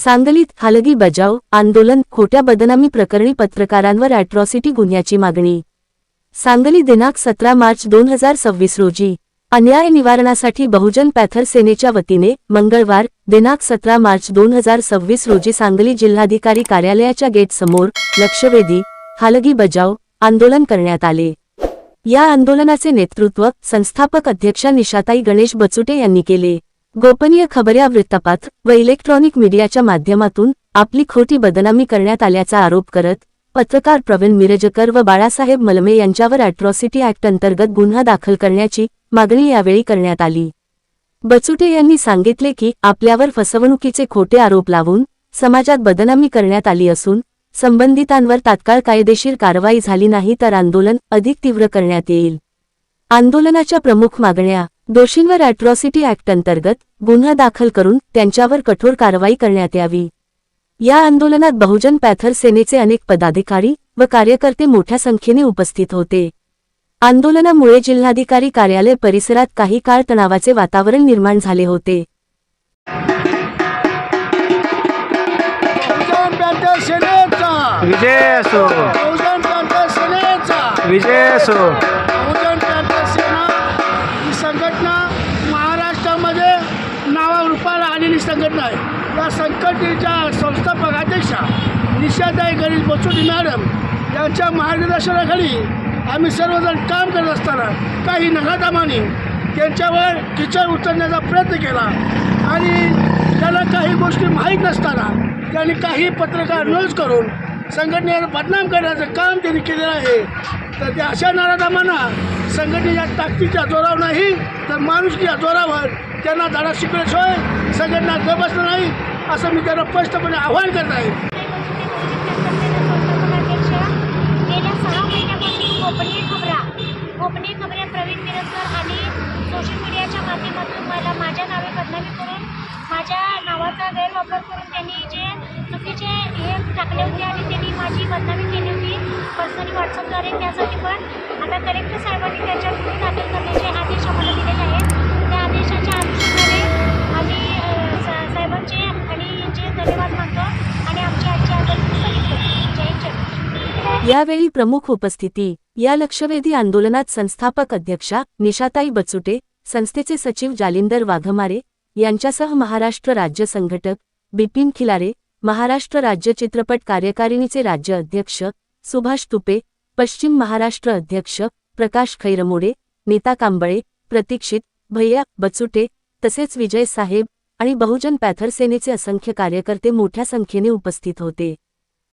सांगलीत हलगी बजाव आंदोलन, खोट्या बदनामी प्रकरणी पत्रकारांवर अॅट्रॉसिटी गुन्ह्याची मागणी। सांगली दिनांक 17 मार्च 2026 रोजी अन्याय निवारणासाठी बहुजन पॅथर सेनेच्या वतीने मंगळवार दिनांक 17 मार्च 2026 रोजी सांगली जिल्हाधिकारी कार्यालयाच्या गेट समोर लक्षवेधी हलगी बजाव आंदोलन करण्यात आले। या आंदोलनाचे नेतृत्व संस्थापक अध्यक्षा निशाताई गणेश बचुटे यांनी केले। गोपनीय खबऱ्या वृत्तपत्र व इलेक्ट्रॉनिक मीडियाच्या माध्यमातून आपली खोटी बदनामी करण्यात आल्याचा आरोप करत पत्रकार प्रवीण मिरजकर व बाळासाहेब मलमे यांच्यावर अॅट्रॉसिटी ॲक्ट अंतर्गत गुन्हा दाखल करण्याची मागणी यावेळी करण्यात आली। बचुटे यांनी सांगितले की आपल्यावर फसवणुकीचे खोटे आरोप लावून समाजात बदनामी करण्यात आली असून संबंधितांवर तात्काळ कायदेशीर कारवाई झाली नाही तर आंदोलन अधिक तीव्र करण्यात येईल। आंदोलनाच्या प्रमुख मागण्या: दोषींवर अॅट्रॉसिटी ॲक्ट अंतर्गत गुन्हा दाखल करून त्यांच्यावर कठोर कारवाई करण्यात यावी। या आंदोलनात बहुजन पॅथर सेनेचे अनेक पदाधिकारी व कार्यकर्ते मोठ्या संख्येने उपस्थित होते। आंदोलनामुळे जिल्हाधिकारी कार्यालय परिसरात काही काळ तणावाचे वातावरण निर्माण झाले होते। विजय असो, विजय असो। बहुजन पॅथर सेना ही संघटना महाराष्ट्रामध्ये नावारूपाला आलेली संघटना आहे। या संघटनेच्या संस्थापक अध्यक्षा निशाताई गणेश बचुटे मॅडम यांच्या मार्गदर्शनाखाली आम्ही सर्वजण काम करत असताना काही नगातामाने त्यांच्यावर टीचर उचलण्याचा प्रयत्न केला आणि त्याला काही गोष्टी माहीत नसताना त्यांनी काही पत्रकार न्यूज करून संघटनेला बदनाम करण्याचं काम त्यांनी केलेलं आहे। तर त्या अशा नराधमांना संघटनेच्या ताकदीच्या जोरावर नाही तर माणुसकीच्या जोरावर त्यांना धडा शिकल्याशिवाय संघटना गप्प बसणार नाही असं मी त्यांना स्पष्टपणे आवाहन करत आहे। गेल्या 6 महिन्यापासून गोपनीय खबऱ्या प्रवीण मिरजकर आणि सोशल मीडियाच्या माध्यमातून मला माझ्या नावे बदनामी करून माझ्या नावाचा गैरवापर करून त्यांनी जे चुकीचे हे टाकले होते आणि त्यांनी माझी बदनामी केली होती पर्सनली व्हॉट्सअपद्वारे। त्यासाठी पण आता कलेक्टर साहेबांनी त्याच्यावर गुन्हे दाखल करण्याचे आदेश आम्हाला दिलेले आहेत। त्या आदेशाच्या अनुषंगाने आम्ही साहेबांचे आणि यांचे धन्यवाद मानतो आणि आमची आजची आंदोलन स्थगित करतो। जय जय। यावेळी प्रमुख उपस्थिती: या लक्षवेधी आंदोलनात संस्थापक अध्यक्षा निशाताई बचुटे, संस्थेचे सचिव जालिंदर वाघमारे यांच्यासह महाराष्ट्र राज्य संघटक बिपिन खिलारे, महाराष्ट्र राज्य चित्रपट कार्यकारिणीचे राज्य अध्यक्ष सुभाष तुपे, पश्चिम महाराष्ट्र अध्यक्ष प्रकाश खैरमोडे, नीता कांबळे, प्रतीक्षित भैया बचुटे तसेच विजय साहेब आणि बहुजन पॅथर सेनेचे असंख्य कार्यकर्ते मोठ्या संख्येने उपस्थित होते।